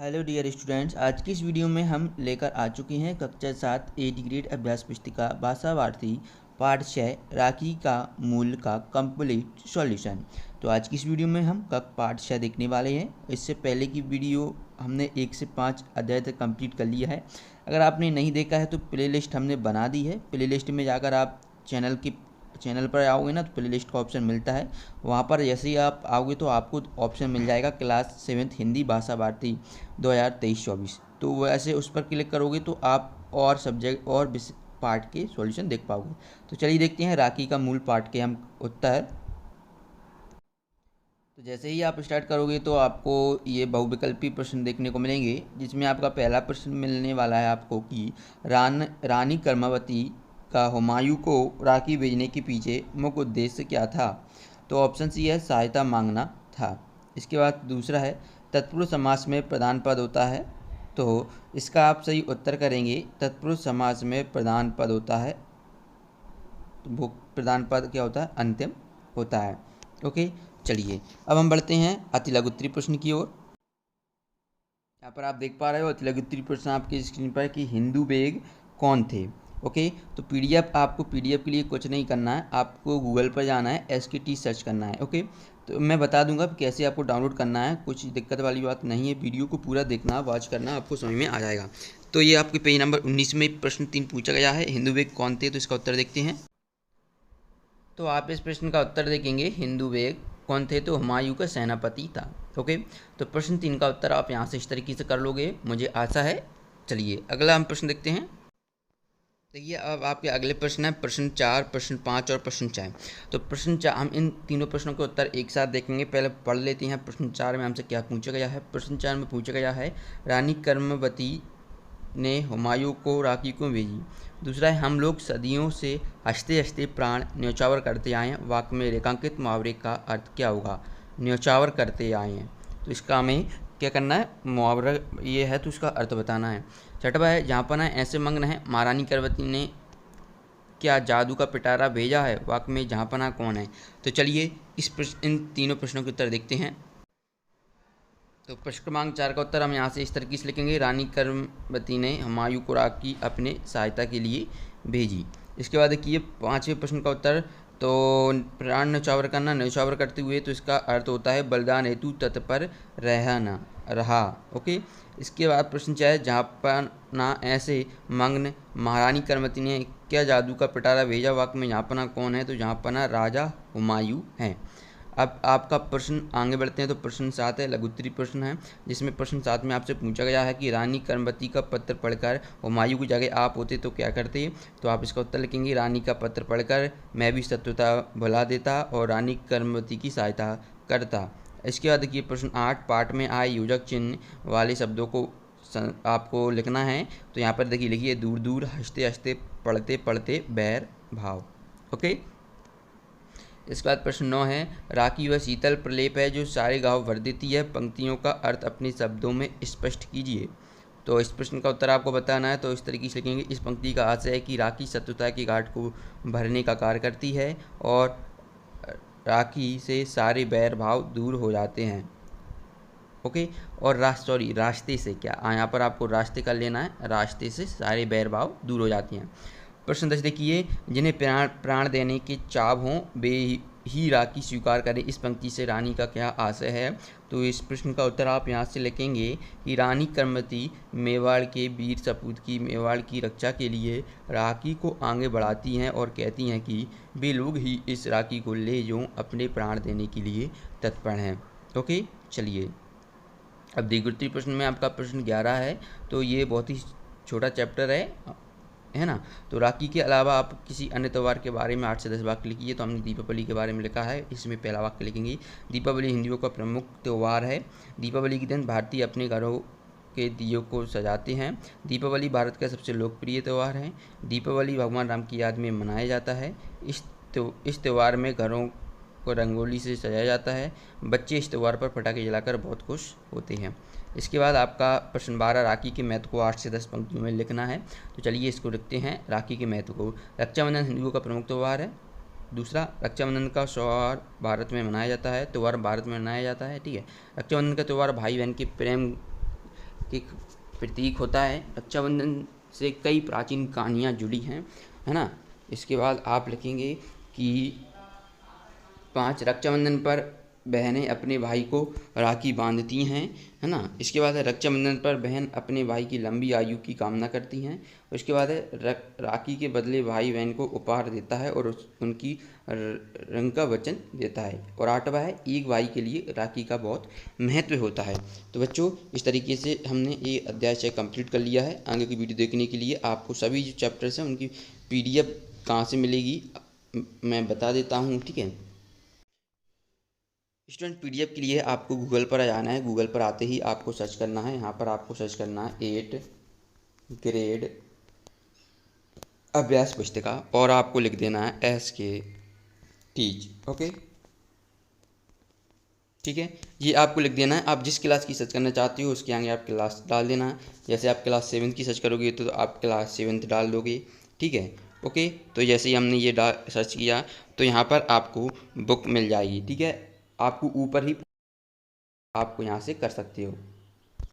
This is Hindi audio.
हेलो डियर स्टूडेंट्स, आज की इस वीडियो में हम लेकर आ चुके हैं कक्षा 7 8 ग्रेड अभ्यास पुस्तिका भाषा भारती पाठ 6 राखी का मूल का कंप्लीट सॉल्यूशन। तो आज की इस वीडियो में हम पाठ 6 देखने वाले हैं। इससे पहले की वीडियो हमने 1 से 5 अध्याय तक कंप्लीट कर लिया है। अगर आपने नहीं देखा है तो प्लेलिस्ट हमने बना दी है। प्लेलिस्ट में जाकर आप चैनल पर आओगे ना तो प्लेलिस्ट का ऑप्शन मिलता है। वहाँ पर जैसे ही आप आओगे तो आपको ऑप्शन मिल जाएगा क्लास 7 हिंदी भाषा भारती 2023-24। तो वैसे उस पर क्लिक करोगे तो आप और सब्जेक्ट और पार्ट के सॉल्यूशन देख पाओगे। तो चलिए देखते हैं राखी का मूल पाठ के हम उत्तर। तो जैसे ही आप स्टार्ट करोगे तो आपको ये बहुविकल्पी प्रश्न देखने को मिलेंगे, जिसमें आपका पहला प्रश्न मिलने वाला है आपको कि रानी कर्मवती का हुमायूं को राखी भेजने के पीछे मुख्य उद्देश्य क्या था। तो ऑप्शन सी है सहायता मांगना था। इसके बाद दूसरा है तत्पुरुष समास में प्रधान पद होता है। तो इसका आप सही उत्तर करेंगे तत्पुरुष समास में प्रधान पद होता है। तो वो प्रधान पद क्या होता है? अंतिम होता है। ओके, चलिए अब हम बढ़ते हैं अति लघु उत्तरीय प्रश्न की ओर। यहाँ पर आप देख पा रहे हो अति लघु उत्तरीय प्रश्न आपकी स्क्रीन पर कि हिंदू बेग कौन थे। ओके, तो आपको पीडीएफ के लिए कुछ नहीं करना है, आपको गूगल पर जाना है, SKT सर्च करना है। ओके, तो मैं बता दूंगा कैसे आपको डाउनलोड करना है, कुछ दिक्कत वाली बात नहीं है। वीडियो को पूरा देखना, वॉच करना, आपको समझ में आ जाएगा। तो ये आपके पेज नंबर 19 में प्रश्न 3 पूछा गया है, हिंदू बेग कौन थे। तो इसका उत्तर देखते हैं। तो आप इस प्रश्न का उत्तर देखेंगे हिंदू बेग कौन थे, तो हुमायूं का सेनापति था। ओके, तो प्रश्न 3 का उत्तर आप यहाँ से इस तरीके से कर लोगे, मुझे आशा है। चलिए अगला हम प्रश्न देखते हैं। देखिए अब आपके अगले प्रश्न है प्रश्न 4, प्रश्न 5 और प्रश्न 6। तो प्रश्न 4 हम इन तीनों प्रश्नों के उत्तर एक साथ देखेंगे। पहले पढ़ लेते हैं प्रश्न 4 में हमसे क्या पूछा गया है। प्रश्न 4 में पूछा गया है रानी कर्मवती ने हुमायूं को राखी क्यों भेजी। दूसरा है हम लोग सदियों से हंसते हंसते प्राण न्यौछावर करते आए हैं, वाक्य में रेखांकित मुहावरे का अर्थ क्या होगा। न्यौछावर करते आए हैं, तो इसका हमें क्या करना है, मुहावरा ये है तो उसका अर्थ बताना है। छठवा है जहाँ पर ऐसे मग्न है महारानी कर्मवती ने क्या जादू का पिटारा भेजा है, वाक्य में जहाँ पना कौन है। तो चलिए इन तीनों प्रश्नों के उत्तर देखते हैं। तो प्रश्न क्रमांक 4 का उत्तर हम यहाँ से इस तरीके से लिखेंगे रानी कर्मवती ने हुमायूं को राखी अपने सहायता के लिए भेजी। इसके बाद देखिए 5वें प्रश्न का उत्तर, तो प्राण न्यौछावर करना, न्यौछावर करते हुए, तो इसका अर्थ होता है बलिदान हेतु तत्पर रहना रहा। ओके, इसके बाद प्रश्न 6 जहाँ पर ना ऐसे मग्न महारानी कर्मवती ने क्या जादू का पिटारा भेजा, वाक्य में जहाँ पना कौन है, तो जहाँ पना राजा हुमायूं है। अब आपका प्रश्न आगे बढ़ते हैं। तो प्रश्न 7 है लघु उत्तरीय प्रश्न है, जिसमें प्रश्न 7 में आपसे पूछा गया है कि रानी कर्मवती का पत्र पढ़कर हुमायूं की जगह आप होते तो क्या करते। तो आप इसका उत्तर लिखेंगे रानी का पत्र पढ़कर मैं भी शत्रुता भुला देता और रानी कर्मवती की सहायता करता। इसके बाद देखिए प्रश्न 8 पाठ में आए योजक चिन्ह वाले शब्दों को आपको लिखना है। तो यहाँ पर देखिए लिखिए दूर दूर, हंसते हंसते, पढ़ते पढ़ते, बैर भाव। ओके, इसके बाद प्रश्न 9 है राखी वह शीतल प्रलेप है जो सारे गाँव भर देती है, पंक्तियों का अर्थ अपने शब्दों में स्पष्ट कीजिए। तो इस प्रश्न का उत्तर आपको बताना है। तो इस तरीके से लिखेंगे इस पंक्ति का आशय है कि राखी शत्रुता के घाट को भरने का कार्य करती है और राखी से सारे बैर भाव दूर हो जाते हैं। ओके, और रास्ते से क्या, यहाँ पर आपको रास्ते का लेना है, रास्ते से सारे बैर भाव दूर हो जाते हैं। प्रश्न 10 देखिए जिन्हें प्राण देने के चाव हों वे ही राखी स्वीकार करें, इस पंक्ति से रानी का क्या आशय है। तो इस प्रश्न का उत्तर आप यहाँ से लिखेंगे कि रानी कर्मवती मेवाड़ के वीर सपूत की मेवाड़ की रक्षा के लिए राखी को आगे बढ़ाती हैं और कहती हैं कि वे लोग ही इस राखी को ले जो अपने प्राण देने के लिए तत्पर हैं। ओके, चलिए अब द्विगुत्रीय प्रश्न में आपका प्रश्न 11 है। तो ये बहुत ही छोटा चैप्टर है ना। तो राखी के अलावा आप किसी अन्य त्यौहार के बारे में 8 से 10 वाक्य लिखिए। तो हमने दीपावली के बारे में लिखा है, इसमें पहला वाक्य लिखेंगे दीपावली हिंदुओं का प्रमुख त्यौहार है। दीपावली के दिन भारतीय अपने घरों के दियों को सजाते हैं। दीपावली भारत का सबसे लोकप्रिय त्यौहार है। दीपावली भगवान राम की याद में मनाया जाता है। इस त्यौहार में घरों को रंगोली से सजाया जाता है। बच्चे इस त्यौहार पर पटाखे जलाकर बहुत खुश होते हैं। इसके बाद आपका प्रश्न 12 राखी के महत्व को 8 से 10 पंक्तियों में लिखना है। तो चलिए इसको लिखते हैं राखी के महत्व को। रक्षाबंधन हिंदुओं का प्रमुख त्यौहार है। दूसरा, रक्षाबंधन का त्यौहार भारत में मनाया जाता है, त्यौहार भारत में मनाया जाता है। ठीक है, रक्षाबंधन का त्यौहार भाई बहन के प्रेम के प्रतीक होता है। रक्षाबंधन से कई प्राचीन कहानियाँ जुड़ी हैं, है ना। इसके बाद आप लिखेंगे कि 5 रक्षाबंधन पर बहनें अपने भाई को राखी बांधती हैं, है ना। इसके बाद है रक्षाबंधन पर बहन अपने भाई की लंबी आयु की कामना करती हैं। उसके बाद है राखी के बदले भाई बहन को उपहार देता है और उनकी रंग का वचन देता है। और 8वां है एक भाई के लिए राखी का बहुत महत्व होता है। तो बच्चों, इस तरीके से हमने ये अध्याय से कंप्लीट कर लिया है। आगे की वीडियो देखने के लिए आपको सभी जो चैप्टर्स हैं उनकी PDF कहाँ से मिलेगी मैं बता देता हूँ, ठीक है। स्टूडेंट, PDF के लिए आपको गूगल पर जाना है। गूगल पर आते ही आपको सर्च करना है, यहाँ पर आपको सर्च करना है 8 ग्रेड अभ्यास पुस्तिका और आपको लिख देना है SK टीच, ओके, ठीक है। ये आपको लिख देना है। आप जिस क्लास की सर्च करना चाहते हो उसके आगे आप क्लास डाल देना है। जैसे आप क्लास 7 की सर्च करोगे तो आप क्लास 7 डाल दोगे, ठीक है, ओके। तो जैसे ही हमने ये सर्च किया तो यहाँ पर आपको बुक मिल जाएगी, ठीक है। आपको ऊपर ही आपको यहाँ से कर सकते हो।